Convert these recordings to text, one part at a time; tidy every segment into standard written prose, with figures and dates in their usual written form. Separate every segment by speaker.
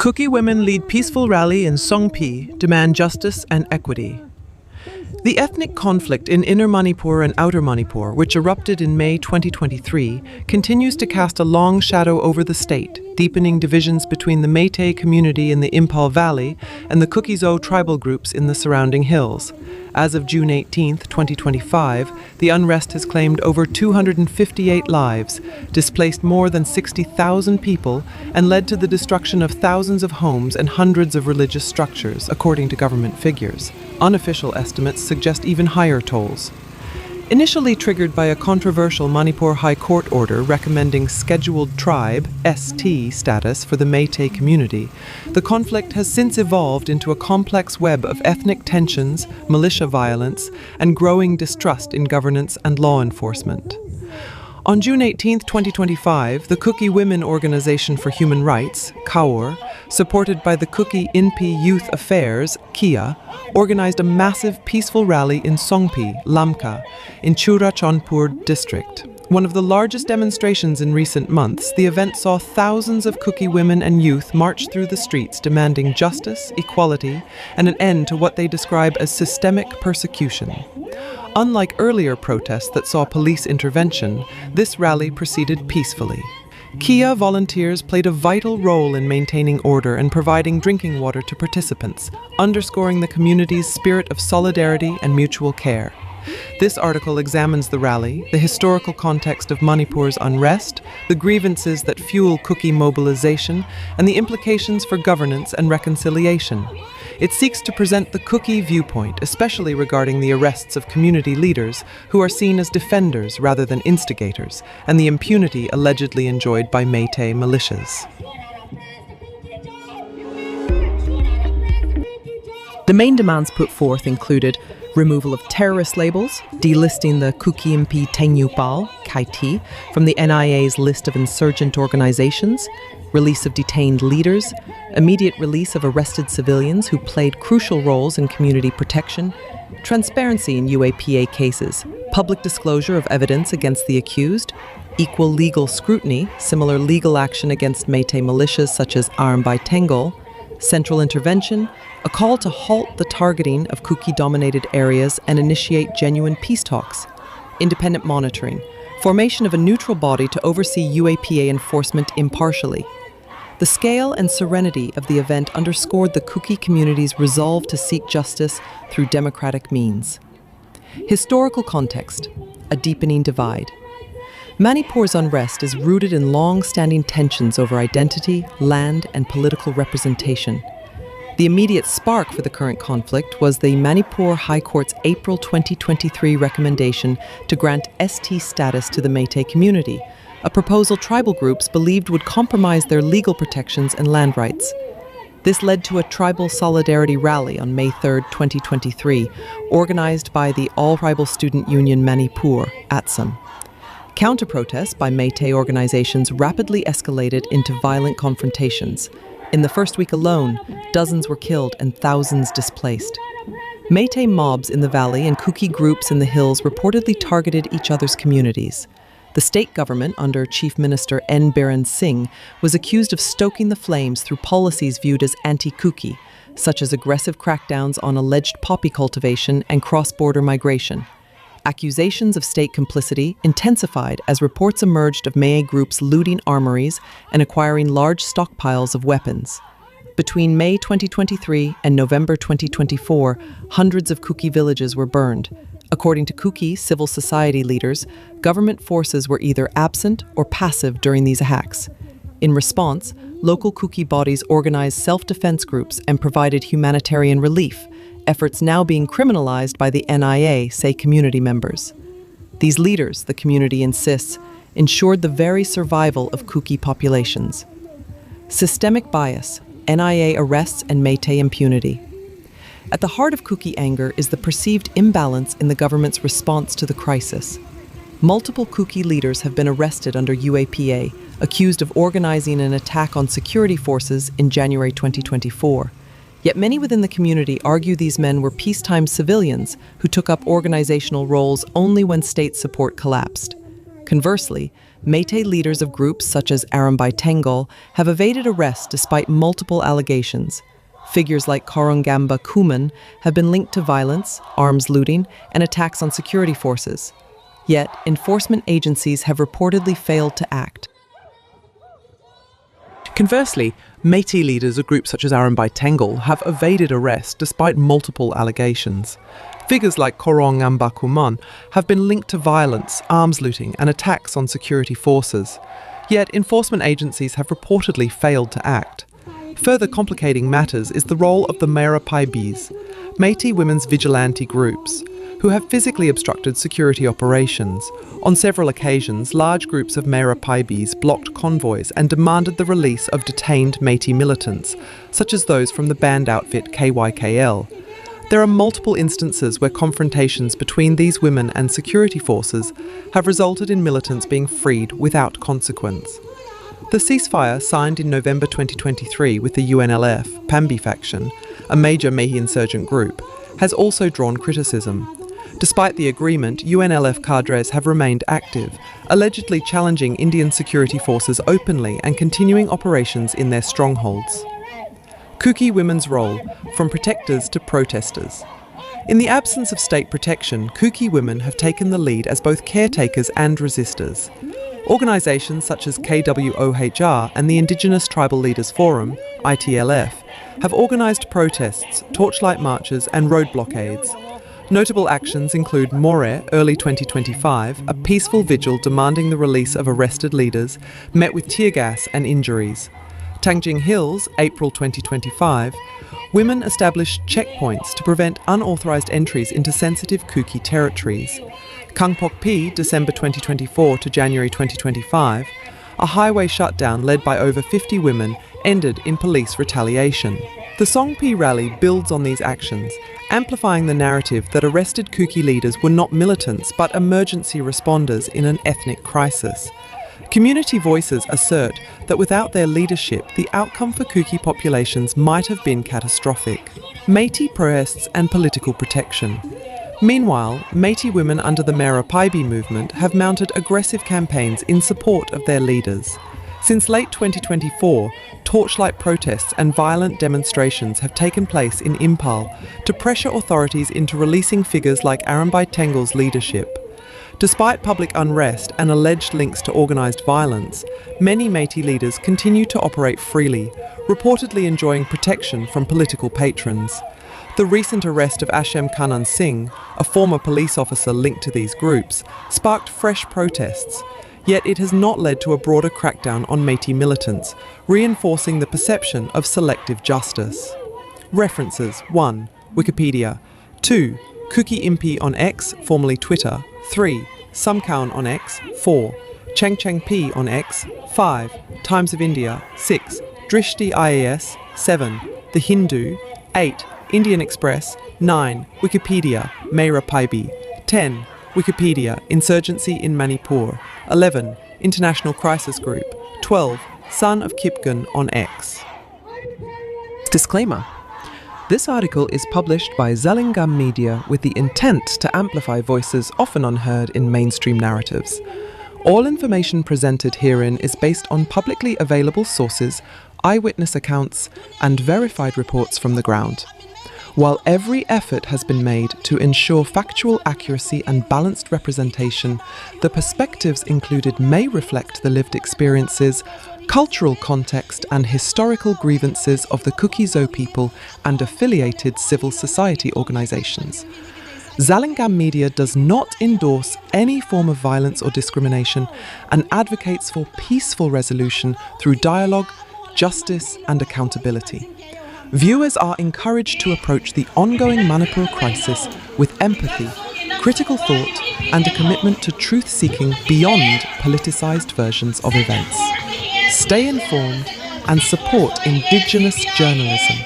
Speaker 1: Kuki women lead peaceful rally in Songpi, demand justice and equity. The ethnic conflict in Inner Manipur and Outer Manipur, which erupted in May 2023, continues to cast a long shadow over the state, deepening divisions between the Meitei community in the Imphal Valley and the Kuki-Zo tribal groups in the surrounding hills. As of June 18, 2025, the unrest has claimed over 258 lives, displaced more than 60,000 people, and led to the destruction of thousands of homes and hundreds of religious structures, according to government figures. Unofficial estimates suggest even higher tolls. Initially triggered by a controversial Manipur High Court order recommending Scheduled Tribe (ST) status for the Meitei community, the conflict has since evolved into a complex web of ethnic tensions, militia violence, and growing distrust in governance and law enforcement. On June 18, 2025, the Kuki Women Organisation for Human Rights, KWOHR, supported by the Kuki Inpi Youth Affairs, KIYA, organized a massive peaceful rally in Songpi, Lamka, in Churachandpur district. One of the largest demonstrations in recent months, the event saw thousands of Kuki women and youth march through the streets demanding justice, equality, and an end to what they describe as systemic persecution. Unlike earlier protests that saw police intervention, this rally proceeded peacefully. KIYA volunteers played a vital role in maintaining order and providing drinking water to participants, underscoring the community's spirit of solidarity and mutual care. This article examines the rally, the historical context of Manipur's unrest, the grievances that fuel Kuki mobilization, and the implications for governance and reconciliation. It seeks to present the Kuki viewpoint, especially regarding the arrests of community leaders who are seen as defenders rather than instigators, and the impunity allegedly enjoyed by Meitei militias.
Speaker 2: The main demands put forth included removal of terrorist labels, delisting the Kuki Inpi Youth Affairs (KIYA) from the NIA's list of insurgent organizations, release of detained leaders, immediate release of arrested civilians who played crucial roles in community protection, transparency in UAPA cases, public disclosure of evidence against the accused, equal legal scrutiny, similar legal action against Meitei militias such as Armbai Tengol, central intervention, a call to halt the targeting of Kuki-dominated areas and initiate genuine peace talks, independent monitoring, formation of a neutral body to oversee UAPA enforcement impartially. The scale and serenity of the event underscored the Kuki community's resolve to seek justice through democratic means. Historical context: a deepening divide. Manipur's unrest is rooted in long-standing tensions over identity, land, and political representation. The immediate spark for the current conflict was the Manipur High Court's April 2023 recommendation to grant ST status to the Meitei community, a proposal tribal groups believed would compromise their legal protections and land rights. This led to a tribal solidarity rally on May 3, 2023, organized by the All-Tribal Student Union Manipur, ATSUM. Counter-protests by Meitei organizations rapidly escalated into violent confrontations. In the first week alone, dozens were killed and thousands displaced. Meitei mobs in the valley and Kuki groups in the hills reportedly targeted each other's communities. The state government, under Chief Minister N. Biren Singh, was accused of stoking the flames through policies viewed as anti-Kuki, such as aggressive crackdowns on alleged poppy cultivation and cross-border migration. Accusations of state complicity intensified as reports emerged of Meitei groups looting armories and acquiring large stockpiles of weapons. Between May 2023 and November 2024, hundreds of Kuki villages were burned. According to Kuki civil society leaders, government forces were either absent or passive during these attacks. In response, local Kuki bodies organized self-defense groups and provided humanitarian relief, efforts now being criminalized by the NIA, say community members. These leaders, the community insists, ensured the very survival of Kuki populations. Systemic bias, NIA arrests and Meitei impunity. At the heart of Kuki anger is the perceived imbalance in the government's response to the crisis. Multiple Kuki leaders have been arrested under UAPA, accused of organizing an attack on security forces in January 2024. Yet many within the community argue these men were peacetime civilians who took up organizational roles only when state support collapsed. Conversely, Métis leaders of groups such as Arumbai Tengol have evaded arrest despite multiple allegations. Figures like Korongamba Kuman have been linked to violence, arms looting, and attacks on security forces. Yet, enforcement agencies have reportedly failed to act.
Speaker 1: Conversely, Métis leaders of groups such as Arumbai Tengol have evaded arrest despite multiple allegations. Figures like Korongamba Kuman have been linked to violence, arms looting, and attacks on security forces. Yet, enforcement agencies have reportedly failed to act. Further complicating matters is the role of the Mera Paibis, Métis women's vigilante groups, who have physically obstructed security operations. On several occasions, large groups of Mera Paibis blocked convoys and demanded the release of detained Métis militants, such as those from the band outfit KYKL. There are multiple instances where confrontations between these women and security forces have resulted in militants being freed without consequence. The ceasefire signed in November 2023 with the UNLF Pambi faction, a major Mehi insurgent group, has also drawn criticism. Despite the agreement, UNLF cadres have remained active, allegedly challenging Indian security forces openly and continuing operations in their strongholds. Kuki women's role, from protectors to protesters. In the absence of state protection, Kuki women have taken the lead as both caretakers and resistors. Organisations such as KWOHR and the Indigenous Tribal Leaders Forum, ITLF, have organised protests, torchlight marches and road blockades. Notable actions include More, early 2025, a peaceful vigil demanding the release of arrested leaders, met with tear gas and injuries. Tangjing Hills, April 2025, women established checkpoints to prevent unauthorised entries into sensitive Kuki territories. Kangpokpi, December 2024 to January 2025, a highway shutdown led by over 50 women ended in police retaliation. The Songpi rally builds on these actions, amplifying the narrative that arrested Kuki leaders were not militants but emergency responders in an ethnic crisis. Community voices assert that without their leadership, the outcome for Kuki populations might have been catastrophic. Métis protests and political protection. Meanwhile, Métis women under the Mera Paibi movement have mounted aggressive campaigns in support of their leaders. Since late 2024, torchlight protests and violent demonstrations have taken place in Impal to pressure authorities into releasing figures like Arumbai Tengol's leadership. Despite public unrest and alleged links to organised violence, many Métis leaders continue to operate freely, reportedly enjoying protection from political patrons. The recent arrest of Ashem Kanan Singh, a former police officer linked to these groups, sparked fresh protests, yet it has not led to a broader crackdown on Métis militants, reinforcing the perception of selective justice. References: 1. Wikipedia. 2. Kuki Inpi on X, formerly Twitter. 3. Sumkaun on X. 4. Chengchengpi on X. 5. Times of India. 6. Drishti IAS. 7. The Hindu. 8. Indian Express. 9. Wikipedia, Mera Paibi. 10. Wikipedia, Insurgency in Manipur. 11. International Crisis Group. 12. Son of Kipgun on X.
Speaker 2: Disclaimer. This article is published by Zalingam Media with the intent to amplify voices often unheard in mainstream narratives. All information presented herein is based on publicly available sources, eyewitness accounts, and verified reports from the ground. While every effort has been made to ensure factual accuracy and balanced representation, the perspectives included may reflect the lived experiences, cultural context, and historical grievances of the Kuki-Zo people and affiliated civil society organisations. Zalingam Media does not endorse any form of violence or discrimination and advocates for peaceful resolution through dialogue, justice, and accountability. Viewers are encouraged to approach the ongoing Manipur crisis with empathy, critical thought, and a commitment to truth-seeking beyond politicised versions of events. Stay informed and support Indigenous journalism.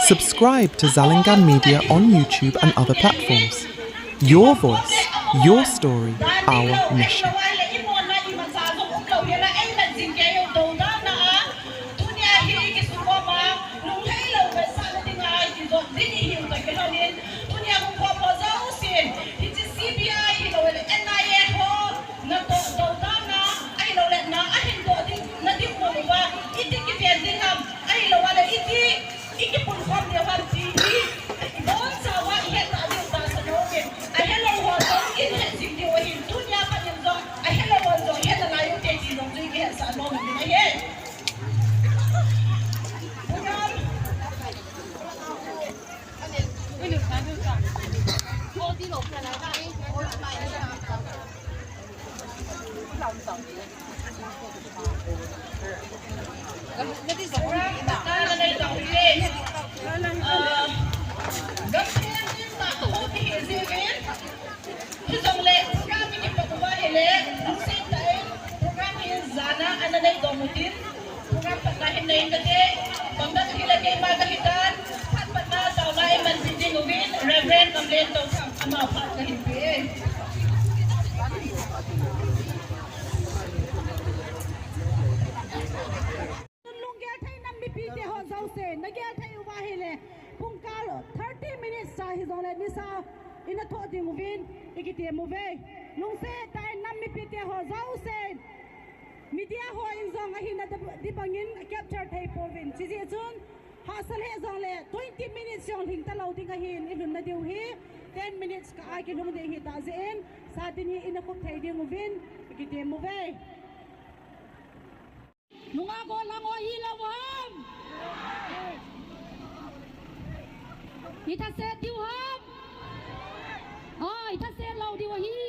Speaker 2: Subscribe to Zalingam Media on YouTube and other platforms. Your voice, your story, our mission.
Speaker 3: Dunia name the day, Bangda Hilaki Magahitan, Patna Saulai Mansing Ubin, Reverend Kamleto Amapat Kahipi.
Speaker 4: Pungkalo 30 minutes sa hizole nisa ina to ding win ikite move lung se tai nam mi pite ho zau se media ho in zong hina di bangin capture thai povin chi ji chun hasal he zong le 20 minutes yong hing ta lo ding a hin ilun na diu hi 10 minutes ka ai ki lum de hi ta zen sa din hi ina ko thai ding win ikite move nunga go lang o hi lawam Ita se diu ham ita se lau diu hi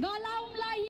Speaker 4: ga lau